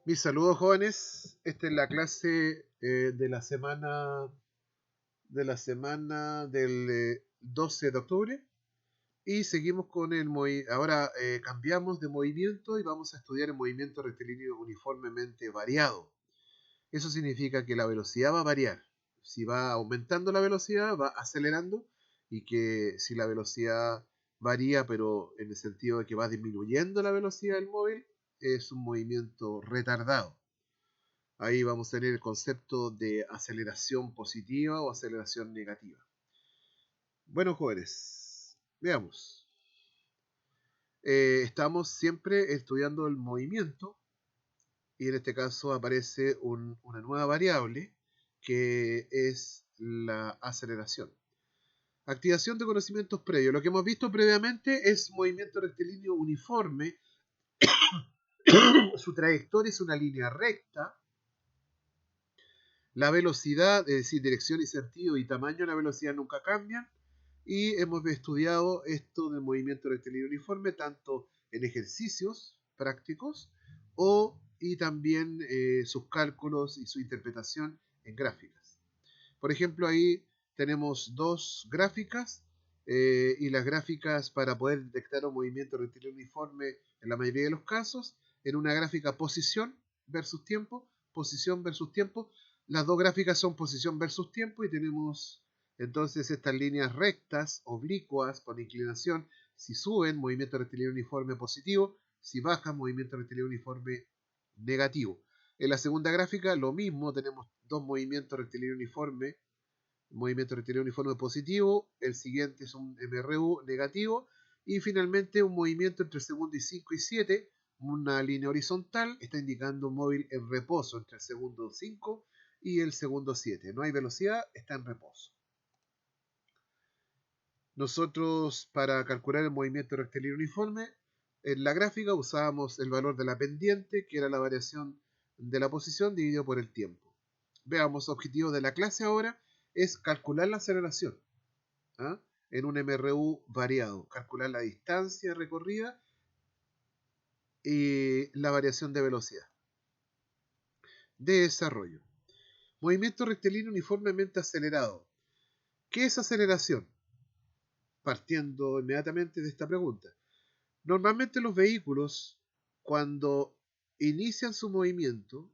Mis saludos, jóvenes. Esta es la clase de la semana del 12 de octubre y seguimos con ahora cambiamos de movimiento y vamos a estudiar el movimiento rectilíneo uniformemente variado. Eso significa que la velocidad va a variar. Si va aumentando la velocidad, va acelerando, y que si la velocidad varía, pero en el sentido de que va disminuyendo la velocidad del móvil, es un movimiento retardado. Ahí vamos a tener el concepto de aceleración positiva o aceleración negativa. Bueno, jóvenes, veamos. Estamos siempre estudiando el movimiento y en este caso aparece una nueva variable que es la aceleración. Activación de conocimientos previos. Lo que hemos visto previamente es movimiento rectilíneo uniforme. Su trayectoria es una línea recta. La velocidad, es decir, dirección y sentido y tamaño de la velocidad nunca cambian. Y hemos estudiado esto del movimiento rectilíneo uniforme tanto en ejercicios prácticos y también sus cálculos y su interpretación en gráficas. Por ejemplo, ahí tenemos dos gráficas y las gráficas para poder detectar un movimiento rectilíneo uniforme en la mayoría de los casos, en una gráfica posición versus tiempo. Las dos gráficas son posición versus tiempo y tenemos entonces estas líneas rectas, oblicuas, con inclinación. Si suben, movimiento rectilíneo uniforme positivo; si bajan, movimiento rectilíneo uniforme negativo. En la segunda gráfica, lo mismo, tenemos dos movimientos rectilíneo uniforme positivo, el siguiente es un MRU negativo, y finalmente un movimiento entre el segundo y 5 y 7, una línea horizontal, está indicando un móvil en reposo entre el segundo 5 y el segundo 7. No hay velocidad, está en reposo. Nosotros, para calcular el movimiento rectilíneo uniforme, en la gráfica usábamos el valor de la pendiente, que era la variación de la posición dividido por el tiempo. Veamos, objetivo de la clase ahora es calcular la aceleración, ¿ah? En un MRU variado, calcular la distancia recorrida y la variación de velocidad. De desarrollo. Movimiento rectilíneo uniformemente acelerado. ¿Qué es aceleración? Partiendo inmediatamente de esta pregunta. Normalmente los vehículos, cuando inician su movimiento,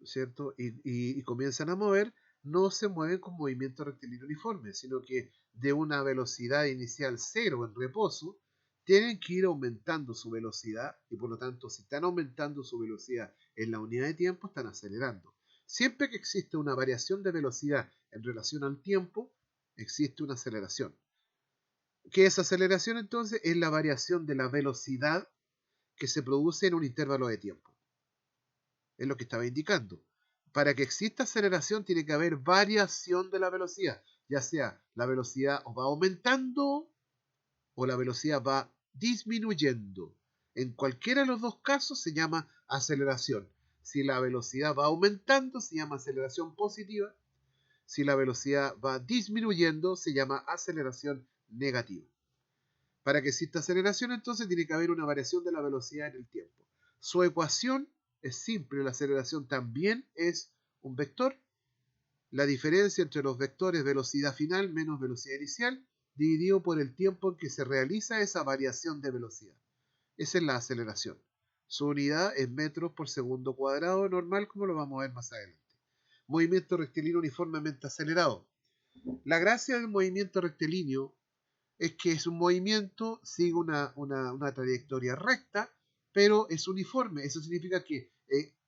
¿cierto? Y comienzan a mover, no se mueven con movimiento rectilíneo uniforme, sino que de una velocidad inicial cero en reposo, tienen que ir aumentando su velocidad, y por lo tanto, si están aumentando su velocidad en la unidad de tiempo, están acelerando. Siempre que existe una variación de velocidad en relación al tiempo, existe una aceleración. ¿Qué es aceleración entonces? Es la variación de la velocidad que se produce en un intervalo de tiempo. Es lo que estaba indicando. Para que exista aceleración tiene que haber variación de la velocidad, ya sea la velocidad va aumentando o la velocidad va disminuyendo. En cualquiera de los dos casos se llama aceleración. Si la velocidad va aumentando se llama aceleración positiva. Si la velocidad va disminuyendo se llama aceleración negativa. Para que exista aceleración, entonces, tiene que haber una variación de la velocidad en el tiempo. Su ecuación es simple, la aceleración también es un vector. La diferencia entre los vectores velocidad final menos velocidad inicial, dividido por el tiempo en que se realiza esa variación de velocidad. Esa es la aceleración. Su unidad es metros por segundo cuadrado normal, como lo vamos a ver más adelante. Movimiento rectilíneo uniformemente acelerado. La gracia del movimiento rectilíneo es que es un movimiento, sigue una trayectoria recta, pero es uniforme. Eso significa que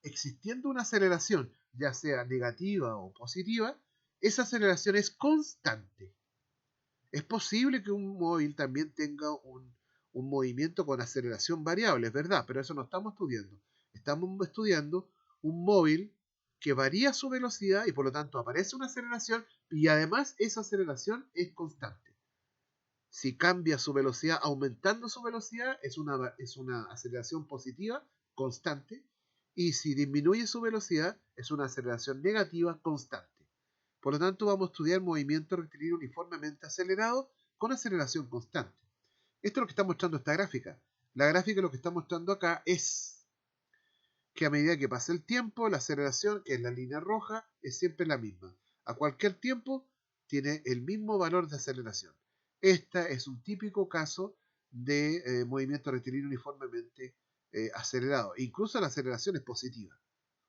existiendo una aceleración, ya sea negativa o positiva, esa aceleración es constante. Es posible que un móvil también tenga un movimiento con aceleración variable, es verdad, pero eso no estamos estudiando. Estamos estudiando un móvil que varía su velocidad y por lo tanto aparece una aceleración, y además esa aceleración es constante. Si cambia su velocidad aumentando su velocidad, es una aceleración positiva constante, y si disminuye su velocidad, es una aceleración negativa constante. Por lo tanto, vamos a estudiar movimiento rectilíneo uniformemente acelerado con aceleración constante. Esto es lo que está mostrando esta gráfica. La gráfica lo que está mostrando acá es que a medida que pasa el tiempo, la aceleración, que es la línea roja, es siempre la misma. A cualquier tiempo tiene el mismo valor de aceleración. Este es un típico caso de movimiento rectilíneo uniformemente acelerado. Incluso la aceleración es positiva.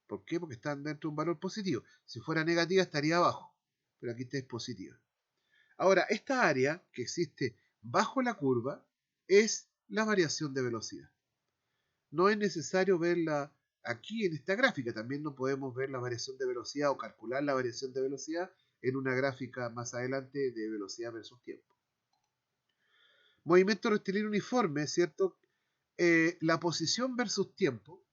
¿Por qué? Porque están dentro de un valor positivo. Si fuera negativa estaría abajo, pero aquí es positiva. Ahora, esta área que existe bajo la curva es la variación de velocidad. No es necesario verla aquí en esta gráfica, también no podemos ver la variación de velocidad o calcular la variación de velocidad en una gráfica más adelante de velocidad versus tiempo. Movimiento rectilíneo uniforme, ¿cierto? La posición versus tiempo,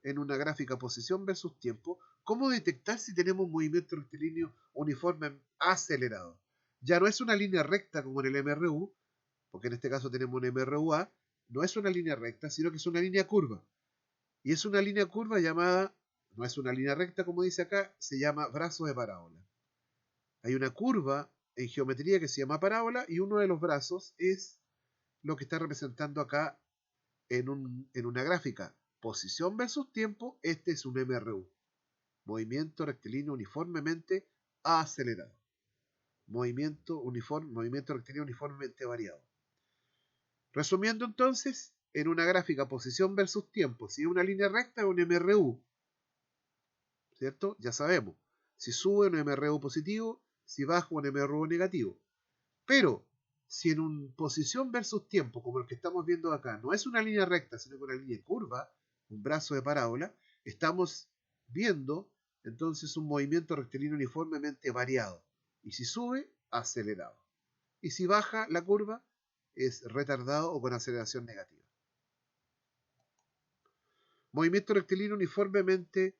en una gráfica posición versus tiempo, ¿cómo detectar si tenemos un movimiento rectilíneo uniforme acelerado? Ya no es una línea recta como en el MRU, porque en este caso tenemos un MRUA, no es una línea recta, sino que es una línea curva. Y es una línea curva llamada, no es una línea recta como dice acá, se llama brazo de parábola. Hay una curva en geometría que se llama parábola y uno de los brazos es lo que está representando acá en una gráfica. Posición versus tiempo, este es un MRU. Movimiento rectilíneo uniformemente acelerado. Movimiento rectilíneo uniformemente variado. Resumiendo entonces, en una gráfica posición versus tiempo, si es una línea recta es un MRU, ¿cierto? Ya sabemos, si sube un MRU positivo, si baja un MRU negativo. Pero, si en una posición versus tiempo, como el que estamos viendo acá, no es una línea recta, sino que una línea curva, un brazo de parábola, estamos viendo entonces un movimiento rectilíneo uniformemente variado. Y si sube, acelerado. Y si baja la curva, es retardado o con aceleración negativa. Movimiento rectilíneo uniformemente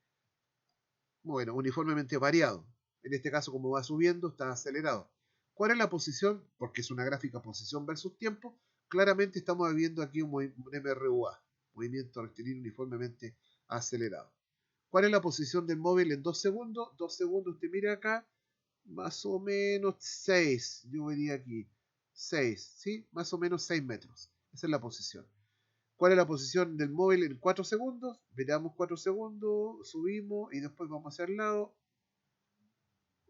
variado. En este caso, como va subiendo, está acelerado. ¿Cuál es la posición? Porque es una gráfica posición versus tiempo. Claramente estamos viendo aquí un MRUA, movimiento rectilíneo uniformemente acelerado. ¿Cuál es la posición del móvil en 2 segundos? 2 segundos, usted mira acá, más o menos 6, yo diría aquí, 6, ¿sí? Más o menos 6 metros. Esa es la posición. ¿Cuál es la posición del móvil en 4 segundos? Veamos 4 segundos, subimos y después vamos hacia el lado.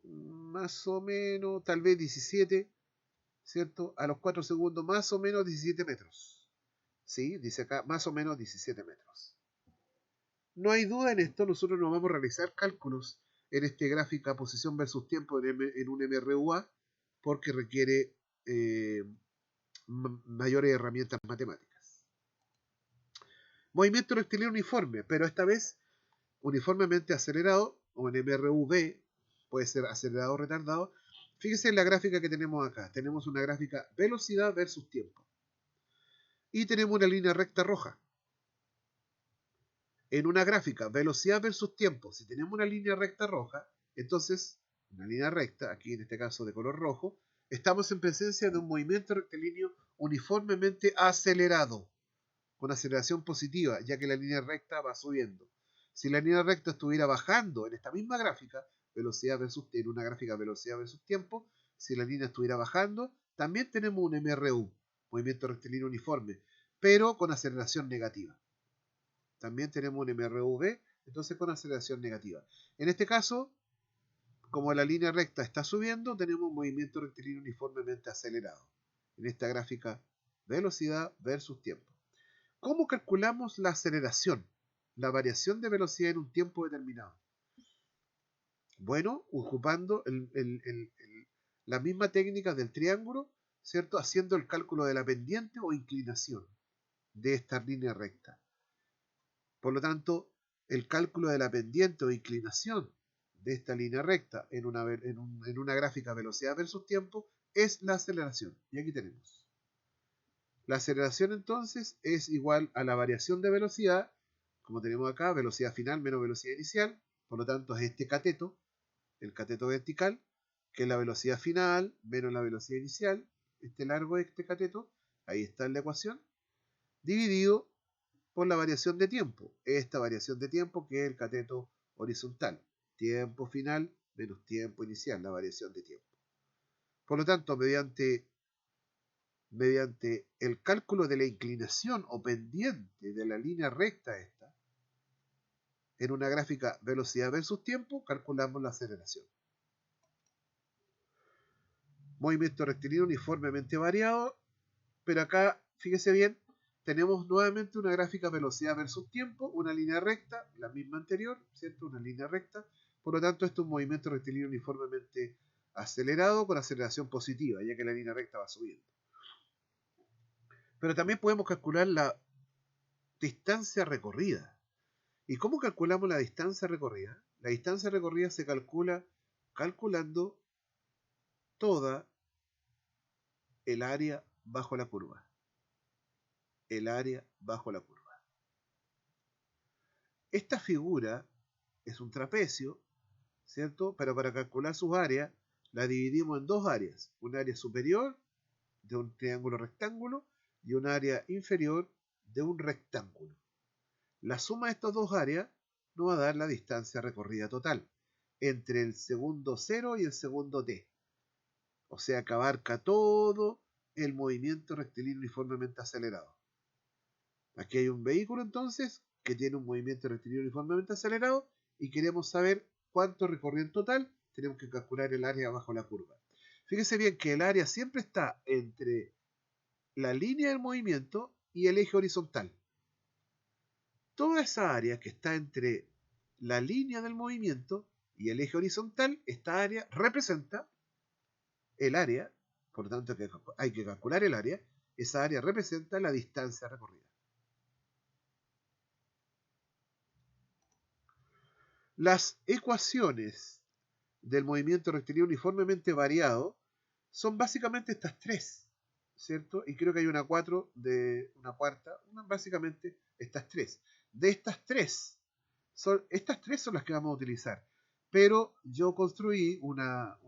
Más o menos, tal vez 17, ¿cierto? A los 4 segundos, más o menos 17 metros. ¿Sí? Dice acá, más o menos 17 metros. No hay duda en esto, nosotros no vamos a realizar cálculos en este gráfica posición versus tiempo en un MRUA porque requiere mayores herramientas matemáticas. Movimiento rectilíneo uniforme, pero esta vez uniformemente acelerado, o en MRV, puede ser acelerado o retardado. Fíjense en la gráfica que tenemos acá. Tenemos una gráfica velocidad versus tiempo. Y tenemos una línea recta roja. En una gráfica velocidad versus tiempo, si tenemos una línea recta roja, entonces, una línea recta, aquí en este caso de color rojo, estamos en presencia de un movimiento rectilíneo uniformemente acelerado, con aceleración positiva, ya que la línea recta va subiendo. Si la línea recta estuviera bajando en esta misma gráfica, en una gráfica velocidad versus tiempo, si la línea estuviera bajando, también tenemos un MRU, movimiento rectilíneo uniforme, pero con aceleración negativa. También tenemos un MRV, entonces con aceleración negativa. En este caso, como la línea recta está subiendo, tenemos un movimiento rectilíneo uniformemente acelerado. En esta gráfica, velocidad versus tiempo. ¿Cómo calculamos la aceleración? La variación de velocidad en un tiempo determinado. Bueno, ocupando la misma técnica del triángulo, ¿cierto? Haciendo el cálculo de la pendiente o inclinación de esta línea recta. Por lo tanto, el cálculo de la pendiente o inclinación de esta línea recta en una gráfica velocidad versus tiempo es la aceleración. Y aquí tenemos. La aceleración entonces es igual a la variación de velocidad, como tenemos acá, velocidad final menos velocidad inicial, por lo tanto es este cateto, el cateto vertical, que es la velocidad final menos la velocidad inicial, este largo de este cateto, ahí está en la ecuación, dividido por la variación de tiempo, esta variación de tiempo que es el cateto horizontal, tiempo final menos tiempo inicial, la variación de tiempo. Por lo tanto, mediante el cálculo de la inclinación o pendiente de la línea recta esta, En una gráfica velocidad versus tiempo, calculamos la aceleración. Movimiento rectilíneo uniformemente variado, pero acá, fíjese bien, tenemos nuevamente una gráfica velocidad versus tiempo, una línea recta, la misma anterior, ¿cierto? Una línea recta. Por lo tanto, esto es un movimiento rectilíneo uniformemente acelerado con aceleración positiva, ya que la línea recta va subiendo. Pero también podemos calcular la distancia recorrida. ¿Y cómo calculamos la distancia recorrida? La distancia recorrida se calcula calculando toda el área bajo la curva. El área bajo la curva. Esta figura es un trapecio, ¿cierto? Pero para calcular sus áreas, la dividimos en dos áreas. Un área superior de un triángulo rectángulo y un área inferior de un rectángulo. La suma de estas dos áreas nos va a dar la distancia recorrida total entre el segundo 0 y el segundo t. O sea que abarca todo el movimiento rectilíneo uniformemente acelerado. Aquí hay un vehículo entonces que tiene un movimiento rectilíneo uniformemente acelerado y queremos saber cuánto recorrió en total. Tenemos que calcular el área bajo la curva. Fíjese bien que el área siempre está entre la línea del movimiento y el eje horizontal. Toda esa área que está entre la línea del movimiento y el eje horizontal, esta área representa el área, por lo tanto hay que calcular el área, esa área representa la distancia recorrida. Las ecuaciones del movimiento rectilíneo uniformemente variado son básicamente estas tres, ¿cierto? Y creo que hay una cuarta, básicamente estas tres. De estas tres son las que vamos a utilizar. Pero yo construí una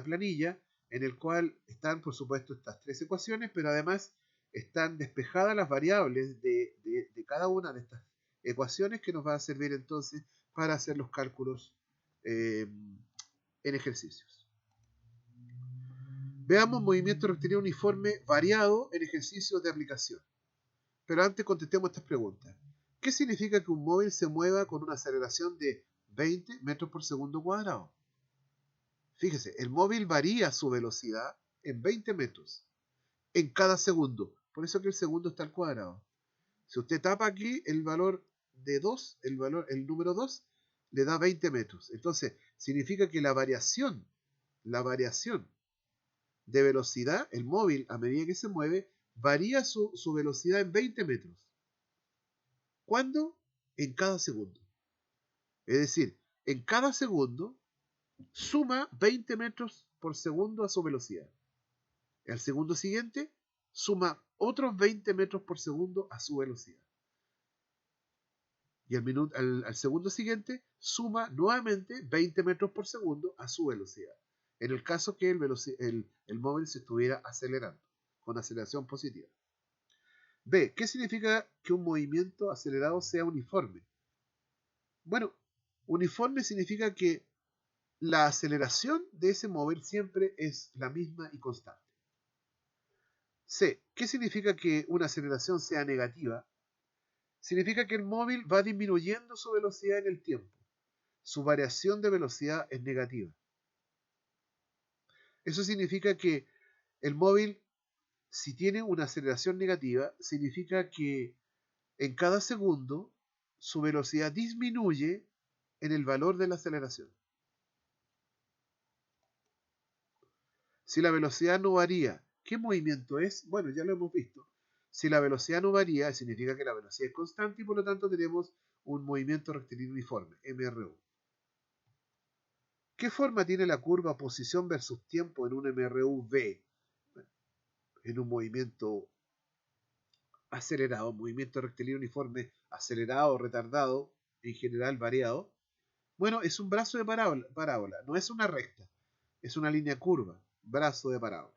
planilla en el cual están, por supuesto, estas tres ecuaciones, pero además están despejadas las variables de cada una de estas ecuaciones que nos va a servir entonces para hacer los cálculos en ejercicios. Veamos movimiento rectilíneo uniforme variado en ejercicios de aplicación. Pero antes contestemos estas preguntas. ¿Qué significa que un móvil se mueva con una aceleración de 20 metros por segundo cuadrado? Fíjese, el móvil varía su velocidad en 20 metros en cada segundo. Por eso que el segundo está al cuadrado. Si usted tapa aquí el valor de 2, el número 2, le da 20 metros. Entonces, significa que la variación de velocidad, el móvil a medida que se mueve, varía su velocidad en 20 metros. ¿Cuándo? En cada segundo. Es decir, en cada segundo suma 20 metros por segundo a su velocidad. El segundo siguiente suma otros 20 metros por segundo a su velocidad. Y al segundo siguiente suma nuevamente 20 metros por segundo a su velocidad. En el caso que el móvil se estuviera acelerando, con aceleración positiva. B. ¿Qué significa que un movimiento acelerado sea uniforme? Bueno, uniforme significa que la aceleración de ese móvil siempre es la misma y constante. C. ¿Qué significa que una aceleración sea negativa? Significa que el móvil va disminuyendo su velocidad en el tiempo. Su variación de velocidad es negativa. Eso significa que el móvil, si tiene una aceleración negativa, significa que en cada segundo su velocidad disminuye en el valor de la aceleración. Si la velocidad no varía, ¿qué movimiento es? Bueno, ya lo hemos visto. Si la velocidad no varía, significa que la velocidad es constante y por lo tanto tenemos un movimiento rectilíneo uniforme, MRU. ¿Qué forma tiene la curva posición versus tiempo en un MRU-V? En un movimiento acelerado, movimiento rectilíneo uniforme acelerado, retardado, en general variado. Bueno, es un brazo de parábola, no es una recta, es una línea curva, brazo de parábola.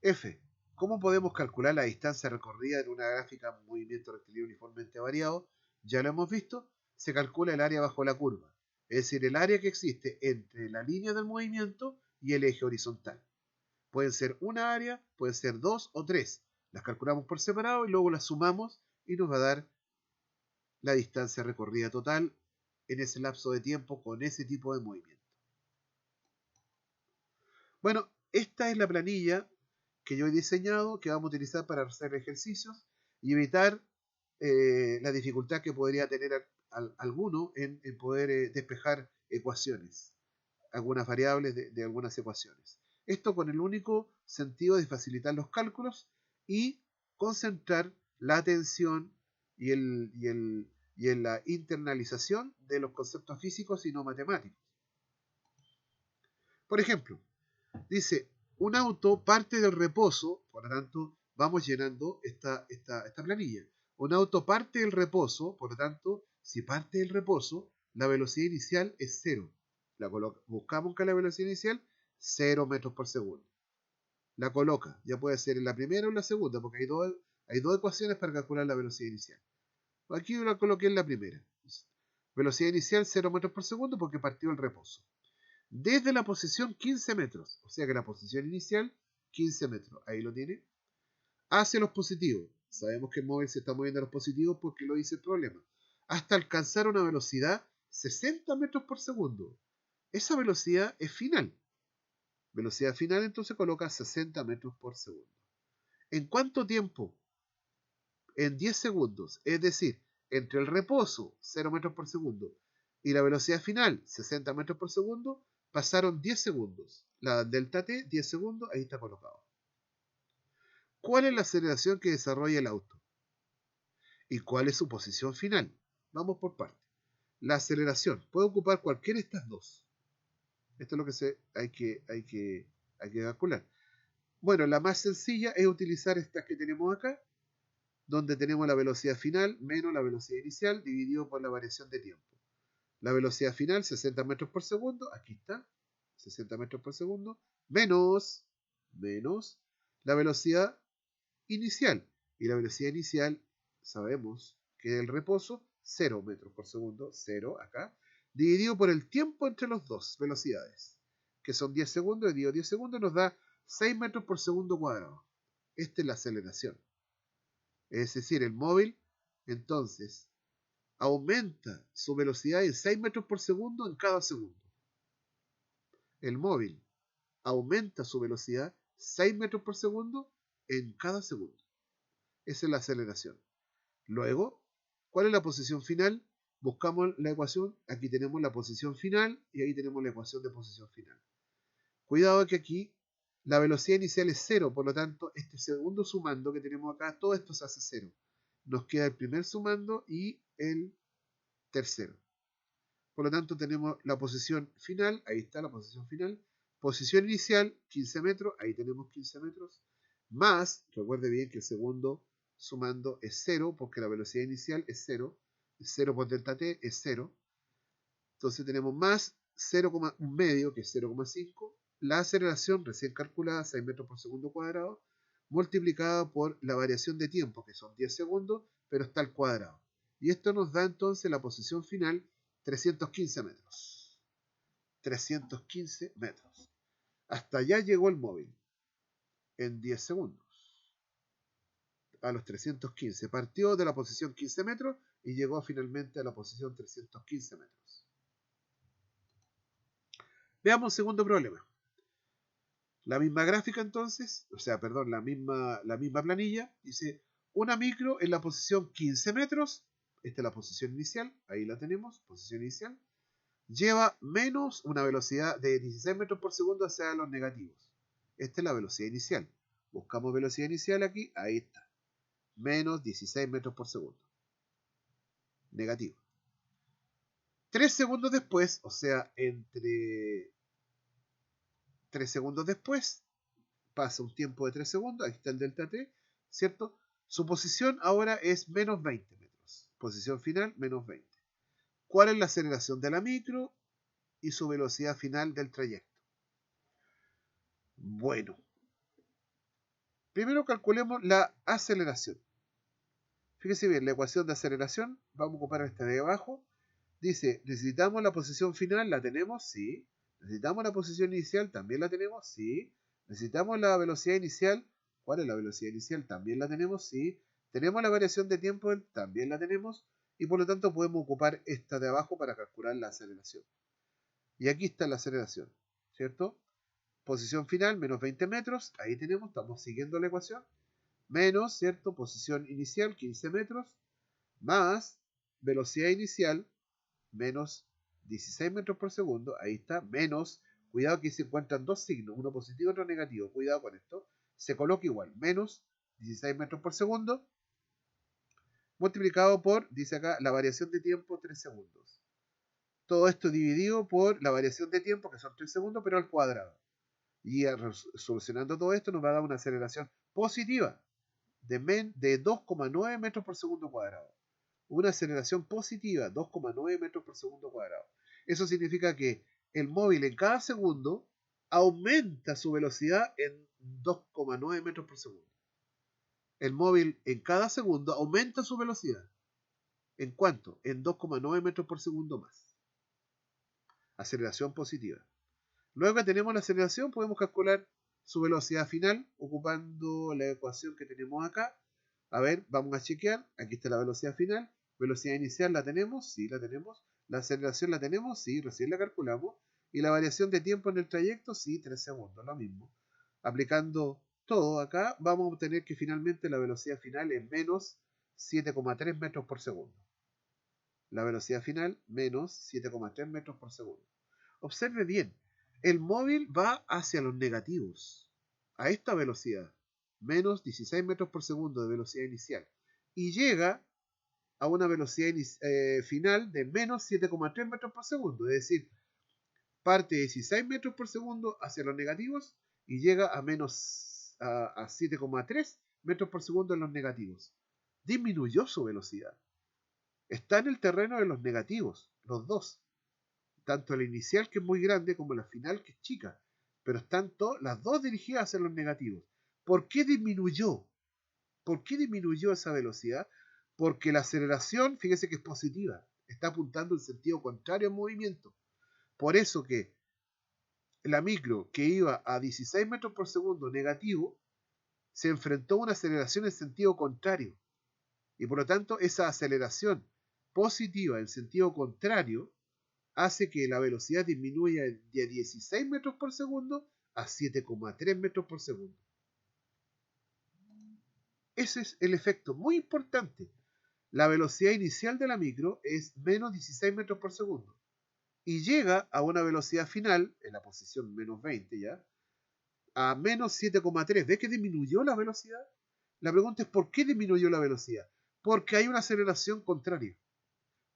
F. ¿Cómo podemos calcular la distancia recorrida en una gráfica movimiento rectilíneo uniformemente variado? Ya lo hemos visto, se calcula el área bajo la curva, es decir, el área que existe entre la línea del movimiento y el eje horizontal. Pueden ser una área, pueden ser dos o tres. Las calculamos por separado y luego las sumamos y nos va a dar la distancia recorrida total en ese lapso de tiempo con ese tipo de movimiento. Bueno, esta es la planilla que yo he diseñado, que vamos a utilizar para hacer ejercicios y evitar la dificultad que podría tener alguno en poder despejar ecuaciones, algunas variables de algunas ecuaciones. Esto con el único sentido de facilitar los cálculos y concentrar la atención y en la internalización de los conceptos físicos y no matemáticos. Por ejemplo, dice, un auto parte del reposo, por lo tanto, vamos llenando esta planilla. Un auto parte del reposo, por lo tanto, si parte del reposo, la velocidad inicial es 0. Buscamos que la velocidad inicial, 0 metros por segundo. La coloca, ya puede ser en la primera o en la segunda, porque hay dos ecuaciones para calcular la velocidad inicial. Aquí la coloqué en la primera. Velocidad inicial 0 metros por segundo porque partió el reposo. Desde la posición 15 metros, o sea que la posición inicial 15 metros, ahí lo tiene, hacia los positivos. Sabemos que el móvil se está moviendo a los positivos porque lo dice el problema. Hasta alcanzar una velocidad 60 metros por segundo. Esa velocidad es final. Velocidad final entonces coloca 60 metros por segundo. ¿En cuánto tiempo? En 10 segundos. Es decir, entre el reposo 0 metros por segundo y la velocidad final 60 metros por segundo, pasaron 10 segundos. La delta t, 10 segundos, ahí está colocado. ¿Cuál es la aceleración que desarrolla el auto? ¿Y cuál es su posición final? Vamos por partes. La aceleración puede ocupar cualquiera de estas dos. Esto es lo que hay que calcular. Bueno, la más sencilla es utilizar estas que tenemos acá, donde tenemos la velocidad final menos la velocidad inicial dividido por la variación de tiempo. La velocidad final, 60 metros por segundo, aquí está, 60 metros por segundo, menos la velocidad inicial. Y la velocidad inicial, sabemos que el reposo, 0 metros por segundo, 0 acá, dividido por el tiempo entre las dos velocidades, que son 10 segundos, dividido 10 segundos, nos da 6 metros por segundo cuadrado. Esta es la aceleración. Es decir, el móvil, entonces, aumenta su velocidad en 6 metros por segundo en cada segundo. El móvil aumenta su velocidad 6 metros por segundo en cada segundo. Esa es la aceleración. Luego, ¿cuál es la posición final? Buscamos la ecuación. Aquí tenemos la posición final y ahí tenemos la ecuación de posición final. Cuidado que aquí la velocidad inicial es 0, por lo tanto, este segundo sumando que tenemos acá, todo esto se hace 0. Nos queda el primer sumando y el tercero. Por lo tanto, tenemos la posición final, ahí está la posición final. Posición inicial, 15 metros, ahí tenemos 15 metros. Más, recuerde bien que el segundo sumando es 0, porque la velocidad inicial es 0. 0 por delta t es 0. Entonces tenemos más 0,1 medio, que es 0,5. La aceleración recién calculada, 6 metros por segundo cuadrado, multiplicada por la variación de tiempo, que son 10 segundos, pero está al cuadrado. Y esto nos da entonces la posición final, 315 metros. 315 metros. Hasta allá llegó el móvil en 10 segundos. A los 315. Partió de la posición 15 metros y llegó finalmente a la posición 315 metros. Veamos el segundo problema. La misma gráfica entonces, la misma planilla, dice una micro en la posición 15 metros, esta es la posición inicial, ahí la tenemos, posición inicial, lleva menos una velocidad de 16 metros por segundo hacia los negativos. Esta es la velocidad inicial. Buscamos velocidad inicial aquí, ahí está. Menos 16 metros por segundo. Negativo. 3 segundos después, o sea, entre 3 segundos después, pasa un tiempo de 3 segundos, aquí está el delta t, ¿cierto? Su posición ahora es menos 20 metros. Posición final, menos 20. ¿Cuál es la aceleración de la micro y su velocidad final del trayecto? Bueno, primero calculemos la aceleración. Fíjese bien, la ecuación de aceleración, vamos a ocupar esta de abajo. Dice, ¿necesitamos la posición final? ¿La tenemos? Sí. ¿Necesitamos la posición inicial? ¿También la tenemos? Sí. ¿Necesitamos la velocidad inicial? ¿Cuál es la velocidad inicial? ¿También la tenemos? Sí. ¿Tenemos la variación de tiempo? También la tenemos. y por lo tanto podemos ocupar esta de abajo para calcular la aceleración. Y aquí está la aceleración, ¿cierto? Posición final, menos 20 metros, ahí tenemos, estamos siguiendo la ecuación, menos, ¿cierto? Posición inicial, 15 metros, más velocidad inicial, menos 16 metros por segundo, ahí está, menos, cuidado que se encuentran dos signos, uno positivo y otro negativo, cuidado con esto, se coloca igual, menos 16 metros por segundo, multiplicado por, dice acá, la variación de tiempo, 3 segundos. Todo esto dividido por la variación de tiempo, que son 3 segundos, pero al cuadrado. Y solucionando todo esto nos va a dar una aceleración positiva de 2,9 metros por segundo cuadrado. Una aceleración positiva, 2,9 metros por segundo cuadrado. Eso significa que el móvil en cada segundo aumenta su velocidad en 2,9 metros por segundo. El móvil en cada segundo aumenta su velocidad. ¿En cuánto? En 2,9 metros por segundo más. Aceleración positiva. Luego que tenemos la aceleración, podemos calcular su velocidad final ocupando la ecuación que tenemos acá. A ver, vamos a chequear. Aquí está la velocidad final. Velocidad inicial la tenemos, sí la tenemos. La aceleración la tenemos, sí, recién la calculamos. Y la variación de tiempo en el trayecto, sí, 3 segundos, lo mismo. Aplicando todo acá, vamos a obtener que finalmente la velocidad final es menos 7,3 metros por segundo. La velocidad final, menos 7,3 metros por segundo. Observe bien, el móvil va hacia los negativos, a esta velocidad, menos 16 metros por segundo de velocidad inicial, y llega a una velocidad final de menos 7,3 metros por segundo, es decir, parte de 16 metros por segundo hacia los negativos y llega a menos a 7,3 metros por segundo en los negativos. Disminuyó su velocidad. Está en el terreno de los negativos, los dos. Tanto la inicial, que es muy grande, como la final, que es chica. Pero están las dos dirigidas hacia los negativos. ¿Por qué disminuyó? ¿Por qué disminuyó esa velocidad? Porque la aceleración, fíjese que es positiva. Está apuntando en sentido contrario al movimiento. Por eso que la micro, que iba a 16 metros por segundo negativo, se enfrentó a una aceleración en sentido contrario. Y por lo tanto, esa aceleración positiva en sentido contrario hace que la velocidad disminuya de 16 metros por segundo a 7,3 metros por segundo. Ese es el efecto muy importante. La velocidad inicial de la micro es menos 16 metros por segundo y llega a una velocidad final, en la posición menos 20 ya, a menos 7,3. ¿Ves que disminuyó la velocidad? La pregunta es ¿por qué disminuyó la velocidad? Porque hay una aceleración contraria,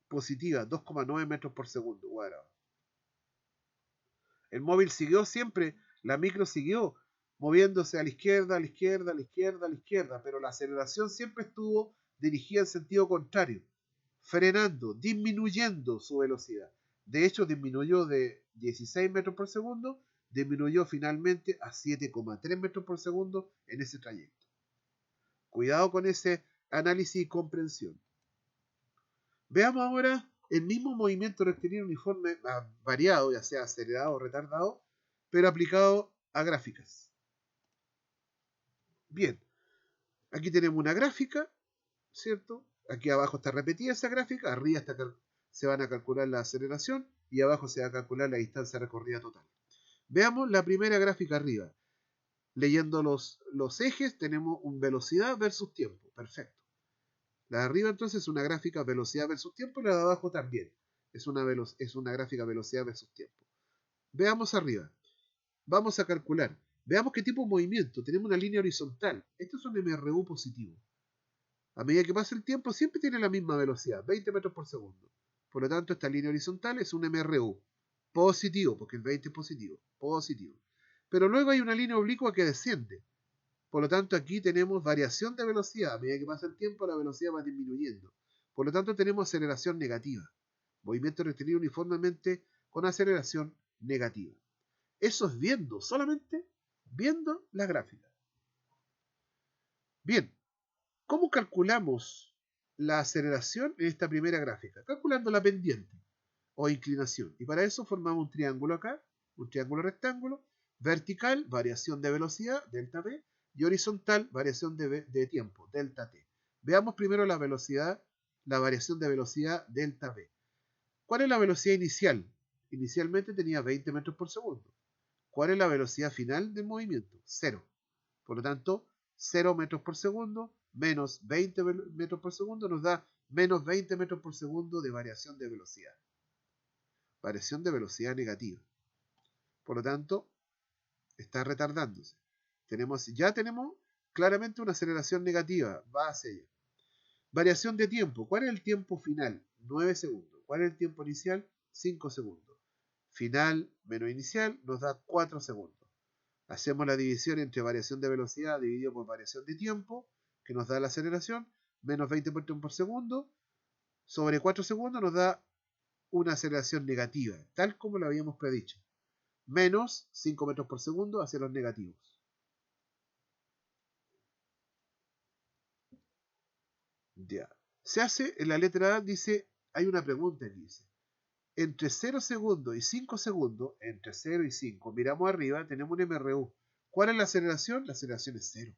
positiva, 2,9 metros por segundo. Bueno, el móvil siguió siempre, la micro siguió moviéndose a la izquierda, a la izquierda, a la izquierda, a la izquierda, pero la aceleración siempre estuvo dirigida en sentido contrario, frenando, disminuyendo su velocidad. De hecho, disminuyó de 16 metros por segundo, disminuyó finalmente a 7,3 metros por segundo en ese trayecto. Cuidado con ese análisis y comprensión. Veamos ahora el mismo movimiento rectilíneo uniforme variado, ya sea acelerado o retardado, pero aplicado a gráficas. Bien, aquí tenemos una gráfica, ¿cierto? Aquí abajo está repetida esa gráfica, arriba se van a calcular la aceleración y abajo se va a calcular la distancia recorrida total. Veamos la primera gráfica arriba. Leyendo los ejes tenemos un velocidad versus tiempo, perfecto. La de arriba entonces es una gráfica velocidad versus tiempo y la de abajo también. Es una gráfica velocidad versus tiempo. Veamos arriba. Vamos a calcular. Veamos qué tipo de movimiento. Tenemos una línea horizontal. Esto es un MRU positivo. A medida que pasa el tiempo siempre tiene la misma velocidad, 20 metros por segundo. Por lo tanto, esta línea horizontal es un MRU positivo, porque el 20 es positivo. Positivo. Pero luego hay una línea oblicua que desciende. Por lo tanto, aquí tenemos variación de velocidad. A medida que pasa el tiempo, la velocidad va disminuyendo. Por lo tanto, tenemos aceleración negativa. Movimiento rectilíneo uniformemente con aceleración negativa. Eso es viendo, solamente viendo la gráfica. Bien, ¿cómo calculamos la aceleración en esta primera gráfica? Calculando la pendiente o inclinación. Y para eso formamos un triángulo acá, un triángulo rectángulo, vertical, variación de velocidad, delta V, y horizontal, variación de tiempo, delta T. Veamos primero la velocidad la variación de velocidad delta V. ¿Cuál es la velocidad inicial? Inicialmente tenía 20 metros por segundo. ¿Cuál es la velocidad final del movimiento? 0. Por lo tanto, 0 metros por segundo menos 20 metros por segundo nos da menos 20 metros por segundo de variación de velocidad. Variación de velocidad negativa. Por lo tanto, está retardándose. Ya tenemos claramente una aceleración negativa. Va hacia allá. Variación de tiempo. ¿Cuál es el tiempo final? 9 segundos. ¿Cuál es el tiempo inicial? 5 segundos. Final menos inicial nos da 4 segundos. Hacemos la división entre variación de velocidad dividido por variación de tiempo, que nos da la aceleración, menos 20 metros por segundo, sobre 4 segundos nos da una aceleración negativa, tal como lo habíamos predicho. Menos 5 metros por segundo hacia los negativos. Ya. Se hace en la letra A, dice, hay una pregunta que dice, entre 0 segundos y 5 segundos, entre 0 y 5, miramos arriba, tenemos un MRU. ¿Cuál es la aceleración? La aceleración es 0.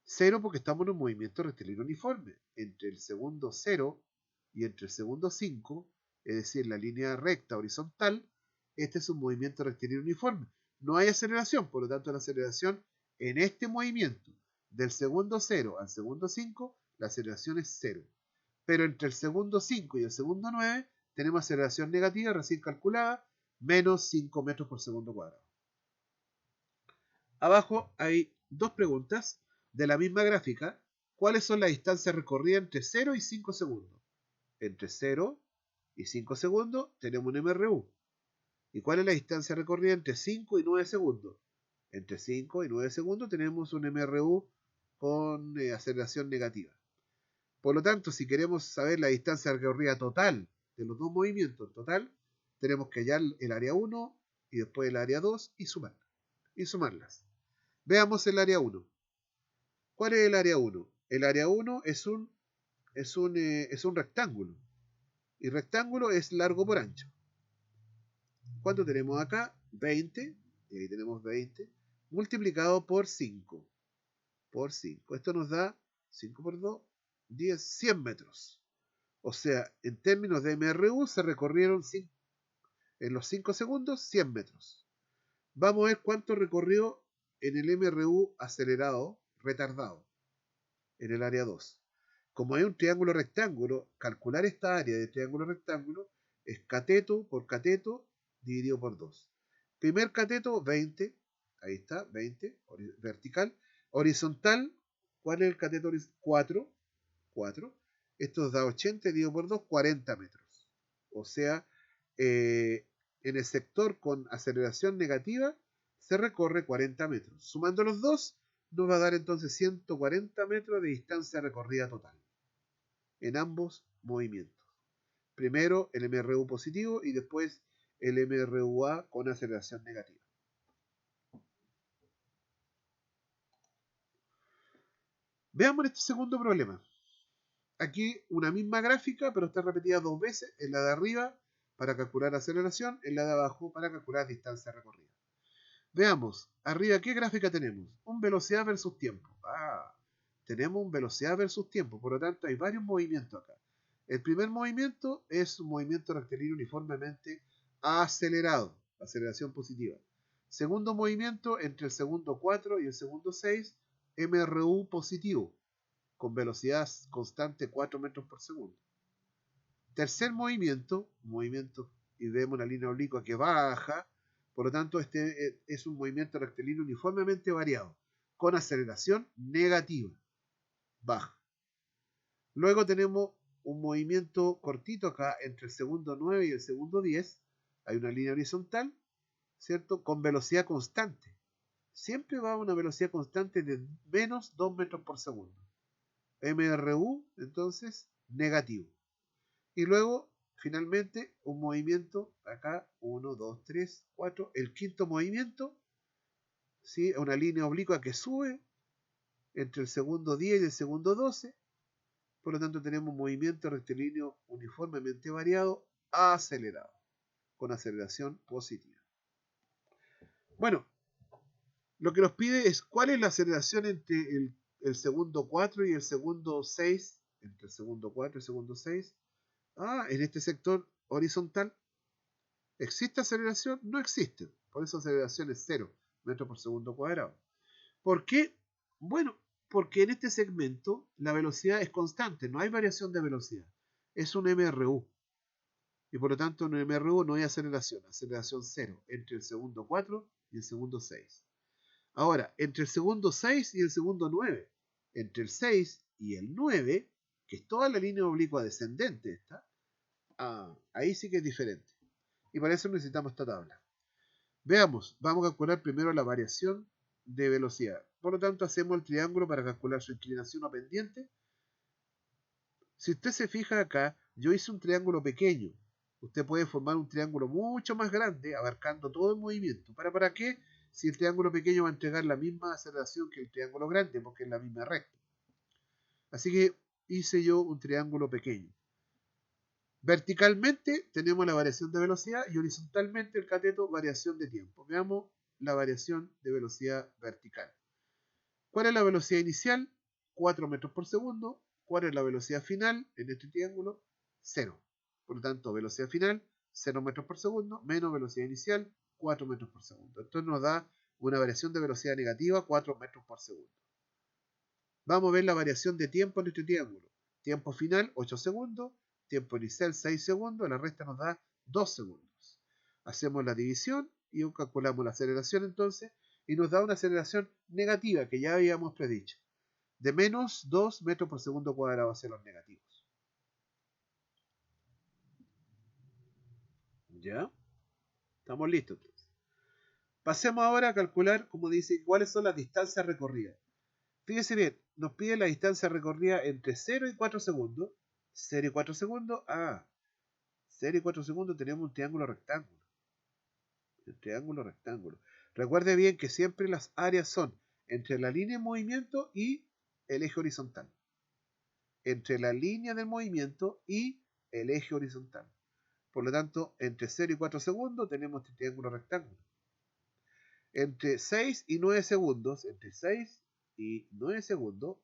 0 porque estamos en un movimiento rectilíneo uniforme. Entre el segundo 0 y entre el segundo 5, es decir, la línea recta horizontal, este es un movimiento rectilíneo uniforme. No hay aceleración, por lo tanto la aceleración en este movimiento, del segundo 0 al segundo 5, la aceleración es 0. Pero entre el segundo 5 y el segundo 9, tenemos aceleración negativa recién calculada, menos 5 metros por segundo cuadrado. Abajo hay dos preguntas de la misma gráfica. ¿Cuáles son las distancias recorridas entre 0 y 5 segundos? Entre 0 y 5 segundos tenemos un MRU. ¿Y cuál es la distancia recorrida entre 5 y 9 segundos? Entre 5 y 9 segundos tenemos un MRU con aceleración negativa. Por lo tanto, si queremos saber la distancia recorrida total de los dos movimientos en total, tenemos que hallar el área 1 y después el área 2 y sumarlas. Veamos el área 1. ¿Cuál es el área 1? El área 1 es un rectángulo. Y rectángulo es largo por ancho. ¿Cuánto tenemos acá? 20. Y ahí tenemos 20. Multiplicado por 5. Por 5. Esto nos da 5 por 2, 10, 100 metros. O sea, en términos de MRU se recorrieron en los 5 segundos 100 metros. Vamos a ver cuánto recorrió en el MRU acelerado, retardado, en el área 2. Como hay un triángulo rectángulo, calcular esta área de triángulo rectángulo es cateto por cateto dividido por 2. Primer cateto, 20. Ahí está, 20, vertical. Horizontal, ¿cuál es el cateto? 4. 4. Esto da 80 dividido por 2, 40 metros. O sea, en el sector con aceleración negativa se recorre 40 metros. Sumando los dos, nos va a dar entonces 140 metros de distancia recorrida total en ambos movimientos. Primero el MRU positivo y después el MRUA con aceleración negativa. Veamos este segundo problema. Aquí una misma gráfica, pero está repetida dos veces, en la de arriba para calcular aceleración, en la de abajo para calcular distancia recorrida. Veamos, arriba, ¿qué gráfica tenemos? Un velocidad versus tiempo. Tenemos un velocidad versus tiempo, por lo tanto hay varios movimientos acá. El primer movimiento es un movimiento rectilíneo uniformemente acelerado, aceleración positiva. Segundo movimiento, entre el segundo 4 y el segundo 6, MRU positivo, con velocidad constante 4 metros por segundo. Tercer movimiento, y vemos una línea oblicua que baja, por lo tanto este es un movimiento rectilíneo uniformemente variado, con aceleración negativa, baja. Luego tenemos un movimiento cortito acá entre el segundo 9 y el segundo 10, hay una línea horizontal, ¿cierto? Con velocidad constante. Siempre va a una velocidad constante de menos 2 metros por segundo. MRU, entonces, negativo. Y luego, finalmente, un movimiento, acá, 1, 2, 3, 4, el quinto movimiento, ¿sí? Una línea oblicua que sube entre el segundo 10 y el segundo 12, por lo tanto tenemos un movimiento rectilíneo uniformemente variado, acelerado, con aceleración positiva. Bueno, lo que nos pide es cuál es la aceleración entre el segundo 4 y el segundo 6 entre el segundo 4 y el segundo 6. En este sector horizontal, ¿existe aceleración? No existe. Por eso aceleración es 0 metros por segundo cuadrado. ¿Por qué? Bueno, porque en este segmento la velocidad es constante, no hay variación de velocidad. Es un MRU. Y por lo tanto en el MRU no hay aceleración. Aceleración 0 entre el segundo 4 y el segundo 6. Ahora, entre el segundo 6 y el segundo 9. Entre el 6 y el 9, que es toda la línea oblicua descendente esta, ahí sí que es diferente. Y para eso necesitamos esta tabla. Veamos, vamos a calcular primero la variación de velocidad. Por lo tanto, hacemos el triángulo para calcular su inclinación o pendiente. Si usted se fija acá, yo hice un triángulo pequeño. Usted puede formar un triángulo mucho más grande, abarcando todo el movimiento. ¿Para qué? Si el triángulo pequeño va a entregar la misma aceleración que el triángulo grande, porque es la misma recta. Así que hice yo un triángulo pequeño. Verticalmente tenemos la variación de velocidad y horizontalmente el cateto variación de tiempo. Veamos la variación de velocidad vertical. ¿Cuál es la velocidad inicial? 4 metros por segundo. ¿Cuál es la velocidad final en este triángulo? 0. Por lo tanto, velocidad final, 0 metros por segundo, menos velocidad inicial, 4 metros por segundo. Esto nos da una variación de velocidad negativa, 4 metros por segundo. Vamos a ver la variación de tiempo en este triángulo. Tiempo final, 8 segundos. Tiempo inicial, 6 segundos. La resta nos da 2 segundos. Hacemos la división y calculamos la aceleración entonces. Y nos da una aceleración negativa que ya habíamos predicho. De menos 2 metros por segundo cuadrado hacia los negativos. ¿Ya? Estamos listos entonces. Pasemos ahora a calcular, como dice, cuáles son las distancias recorridas. Fíjese bien, nos pide la distancia recorrida entre 0 y 4 segundos. 0 y 4 segundos. 0 y 4 segundos tenemos un triángulo rectángulo. El triángulo rectángulo. Recuerde bien que siempre las áreas son entre la línea de movimiento y el eje horizontal. Entre la línea del movimiento y el eje horizontal. Por lo tanto, entre 0 y 4 segundos tenemos este triángulo rectángulo. Entre 6 y 9 segundos,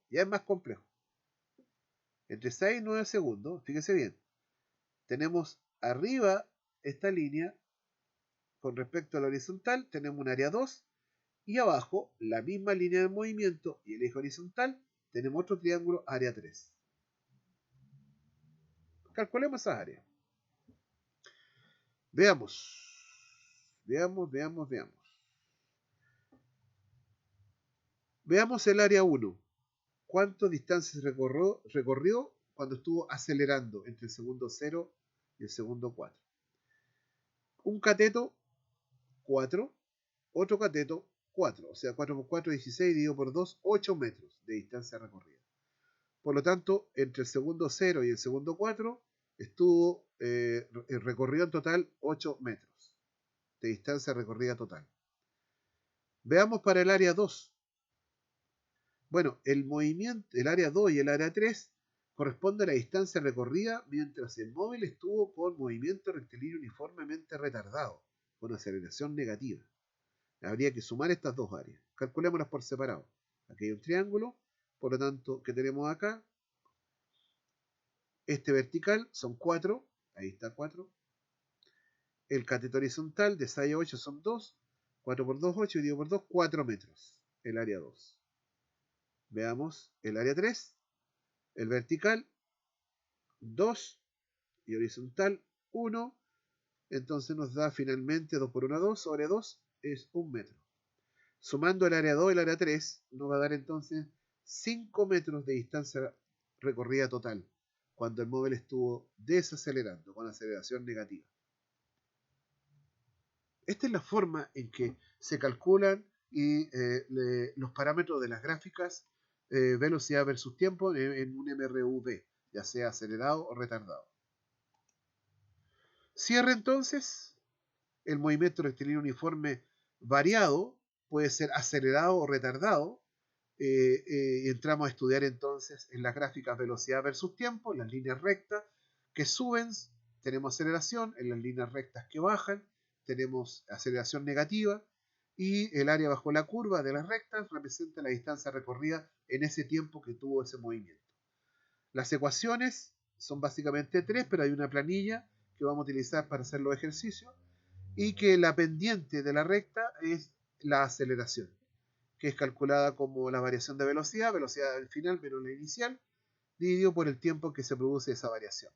ya es más complejo. Entre 6 y 9 segundos, fíjese bien, tenemos arriba esta línea con respecto a la horizontal, tenemos un área 2 y abajo la misma línea de movimiento y el eje horizontal, tenemos otro triángulo área 3. Calculemos esas áreas. Veamos. Veamos el área 1. ¿Cuántas distancias recorrió cuando estuvo acelerando entre el segundo 0 y el segundo 4? Un cateto, 4. Otro cateto, 4. O sea, 4 por 4, 16, dividido por 2, 8 metros de distancia recorrida. Por lo tanto, entre el segundo 0 y el segundo 4 recorrió en total 8 metros de distancia recorrida total. Veamos para el área 2. Bueno, el área 2 y el área 3 corresponde a la distancia recorrida mientras el móvil estuvo con movimiento rectilíneo uniformemente retardado, con aceleración negativa. Habría que sumar estas dos áreas. Calculémoslas por separado. Aquí hay un triángulo, por lo tanto, ¿qué tenemos acá? Este vertical son 4, ahí está 4. El cateto horizontal de 6 a 8 son 2, 4 por 2, 8, dividido por 2, 4 metros, el área 2. Veamos el área 3, el vertical 2 y horizontal 1, entonces nos da finalmente 2 por 1, 2, sobre 2 es 1 metro. Sumando el área 2 y el área 3, nos va a dar entonces 5 metros de distancia recorrida total, cuando el móvil estuvo desacelerando con aceleración negativa. Esta es la forma en que se calculan los parámetros de las gráficas velocidad versus tiempo en un MRV, ya sea acelerado o retardado. Cierre entonces. El movimiento rectilíneo uniforme variado puede ser acelerado o retardado. Y entramos a estudiar entonces en las gráficas velocidad versus tiempo, las líneas rectas que suben, tenemos aceleración, en las líneas rectas que bajan, tenemos aceleración negativa, y el área bajo la curva de las rectas representa la distancia recorrida en ese tiempo que tuvo ese movimiento. Las ecuaciones son básicamente tres, pero hay una planilla que vamos a utilizar para hacer los ejercicios y que la pendiente de la recta es la aceleración, que es calculada como la variación de velocidad, velocidad del final menos la inicial, dividido por el tiempo que se produce esa variación.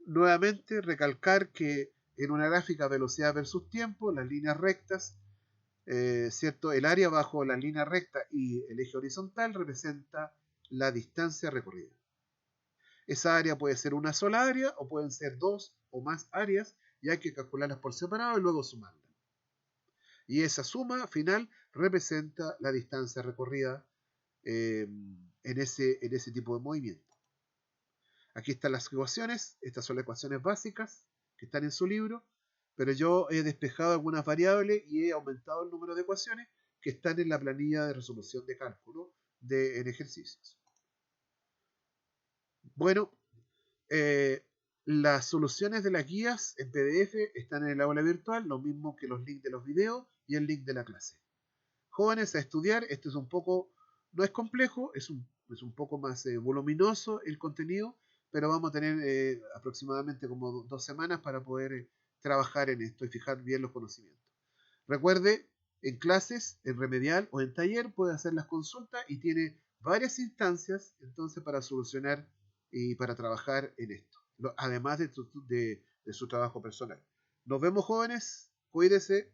Nuevamente, recalcar que en una gráfica velocidad versus tiempo, las líneas rectas, ¿cierto? El área bajo la línea recta y el eje horizontal representa la distancia recorrida. Esa área puede ser una sola área o pueden ser dos o más áreas y hay que calcularlas por separado y luego sumarlas. Y esa suma final representa la distancia recorrida en ese tipo de movimiento. Aquí están las ecuaciones, estas son las ecuaciones básicas que están en su libro, pero yo he despejado algunas variables y he aumentado el número de ecuaciones que están en la planilla de resolución de cálculo en ejercicios. Bueno, las soluciones de las guías en PDF están en el aula virtual, lo mismo que los links de los videos y el link de la clase. Jóvenes a estudiar, esto es un poco, no es complejo, es un poco más voluminoso el contenido, pero vamos a tener aproximadamente como 2 semanas para poder trabajar en esto y fijar bien los conocimientos. Recuerde, en clases, en remedial o en taller puede hacer las consultas y tiene varias instancias entonces para solucionar y para trabajar en esto, además de su trabajo personal. Nos vemos, jóvenes, cuídese.